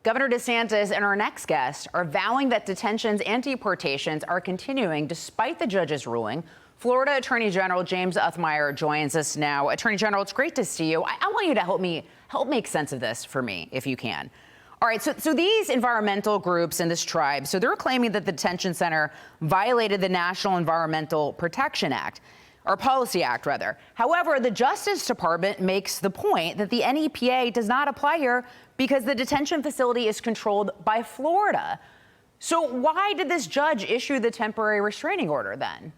Governor DeSantis and our next guest are vowing that detentions and deportations are continuing despite the judge's ruling. Florida Attorney General James Uthmeier joins us now. Attorney General, it's great to see you. I want you to help make sense of this for me, if you can. All right, so these environmental groups and this tribe, so they're claiming that the detention center violated the National Environmental Protection Act, or Policy Act, rather. However, the Justice Department makes the point that the NEPA does not apply here because the detention facility is controlled by Florida. So why did this judge issue the temporary restraining order then?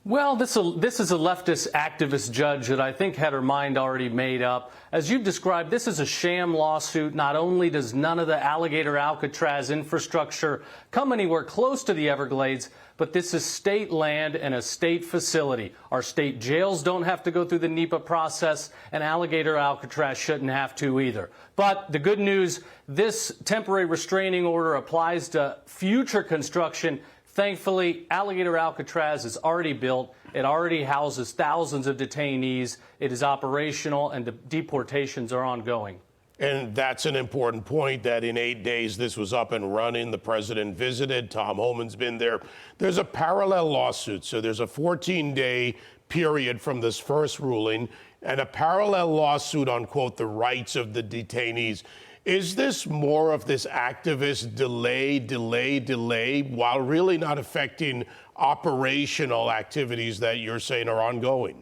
Well, this is a leftist activist judge that I think had her mind already made up. As you've described, this is a sham lawsuit. Not only does none of the Alligator Alcatraz infrastructure come anywhere close to the Everglades, but this is state land and a state facility. Our state jails don't have to go through the NEPA process, and Alligator Alcatraz shouldn't have to either. But the good news, this temporary restraining order applies to future construction. Thankfully, Alligator Alcatraz is already built. It already houses thousands of detainees. It is operational, and the deportations are ongoing. And that's an important point, that in 8 days this was up and running. The president visited. Tom Homan's been there. There's a parallel lawsuit. So there's a 14-day period from this first ruling and a parallel lawsuit on, quote, the rights of the detainees. Is this more of this activist delay, while really not affecting operational activities that you're saying are ongoing?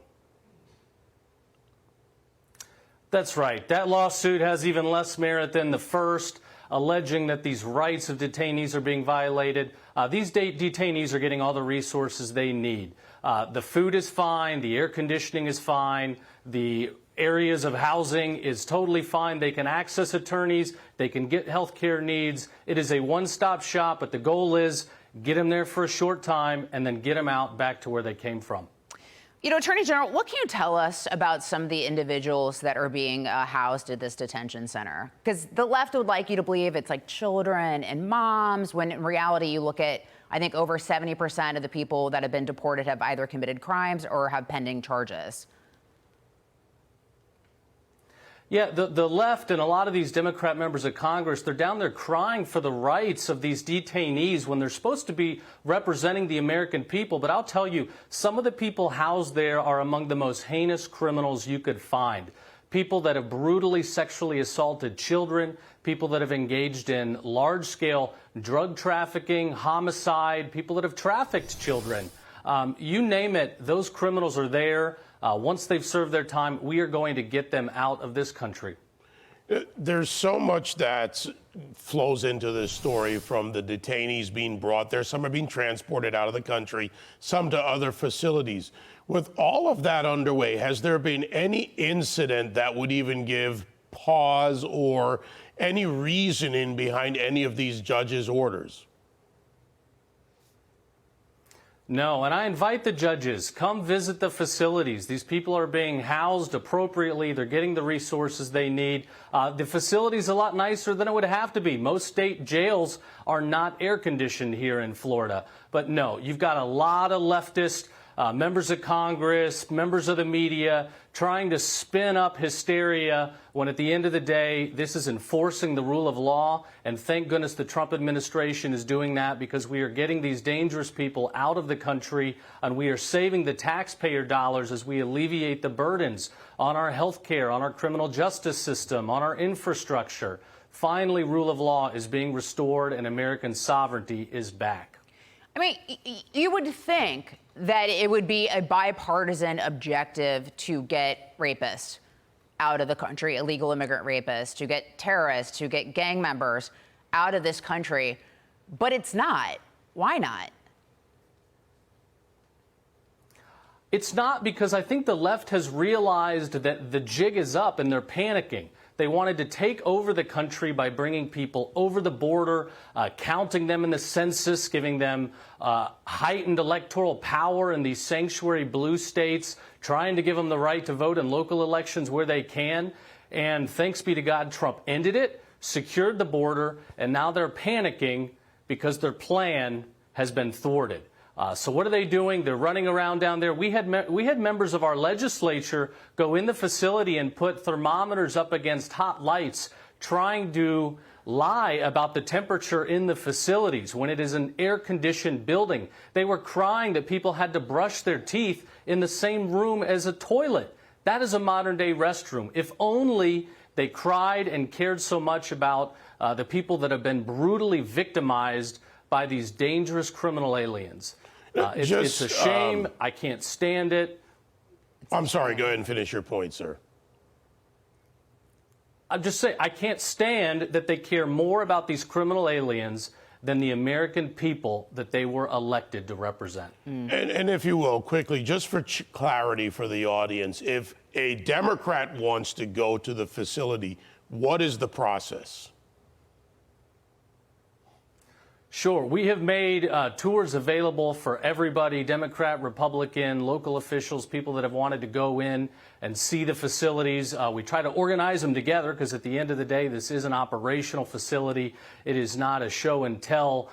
That's right. That lawsuit has even less merit than the first, alleging that these rights of detainees are being violated. These detainees are getting all the resources they need. The food is fine. The air conditioning is fine. The areas of housing is totally fine. They can access attorneys. They can get health care needs. It is a one-stop shop, but the goal is get them there for a short time and then get them out back to where they came from. You know, Attorney General, what can you tell us about some of the individuals that are being housed at this detention center? Because the left would like you to believe it's like children and moms, when in reality you look at, I think, over 70% of the people that have been deported have either committed crimes or have pending charges. Yeah, the left and a lot of these Democrat members of Congress, they're down there crying for the rights of these detainees when they're supposed to be representing the American people. But I'll tell you, some of the people housed there are among the most heinous criminals you could find. People that have brutally sexually assaulted children, people that have engaged in large-scale drug trafficking, homicide, people that have trafficked children. You name it, those criminals are there. Once they've served their time, we are going to get them out of this country. There's so much that flows into this story, from the detainees being brought there. Some are being transported out of the country, some to other facilities. With all of that underway, has there been any incident that would even give pause or any reasoning behind any of these judges' orders? No, and I invite the judges, come visit the facilities. These people are being housed appropriately. They're getting the resources they need. The facility's a lot nicer than it would have to be. Most state jails are not air conditioned here in Florida. But no, you've got a lot of leftist members of Congress, members of the media, trying to spin up hysteria when at the end of the day, this is enforcing the rule of law. And thank goodness the Trump administration is doing that, because we are getting these dangerous people out of the country, and we are saving the taxpayer dollars as we alleviate the burdens on our health care, on our criminal justice system, on our infrastructure. Finally, rule of law is being restored and American sovereignty is back. I mean, you would think that it would be a bipartisan objective to get rapists out of the country, illegal immigrant rapists, to get terrorists, to get gang members out of this country, but it's not. Why not? It's not, because I think the left has realized that the jig is up and they're panicking. They wanted to take over the country by bringing people over the border, counting them in the census, giving them heightened electoral power in these sanctuary blue states, trying to give them the right to vote in local elections where they can. And thanks be to God, Trump ended it, secured the border, and now they're panicking because their plan has been thwarted. So what are they doing? They're running around down there. We had members of our legislature go in the facility and put thermometers up against hot lights, trying to lie about the temperature in the facilities when it is an air-conditioned building. They were crying that people had to brush their teeth in the same room as a toilet. That is a modern-day restroom. If only they cried and cared so much about the people that have been brutally victimized by these dangerous criminal aliens. It's a shame. I can't stand it. I'm sorry. Go ahead and finish your point, sir. I'm just saying, I can't stand that they care more about these criminal aliens than the American people that they were elected to represent. And if you will, quickly, just for clarity for the audience, if a Democrat wants to go to the facility, what is the process? Sure. We have made tours available for everybody, Democrat, Republican, local officials, people that have wanted to go in and see the facilities. We try to organize them together because at the end of the day, this is an operational facility. It is not a show and tell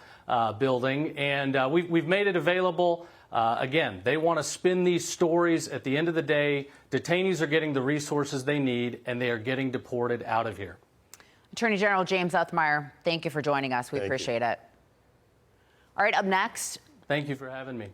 building. And we've made it available. Again, they want to spin these stories. At the end of the day, detainees are getting the resources they need, and they are getting deported out of here. Attorney General James Uthmeier, thank you for joining us. We appreciate it. All right, up next. Thank you for having me.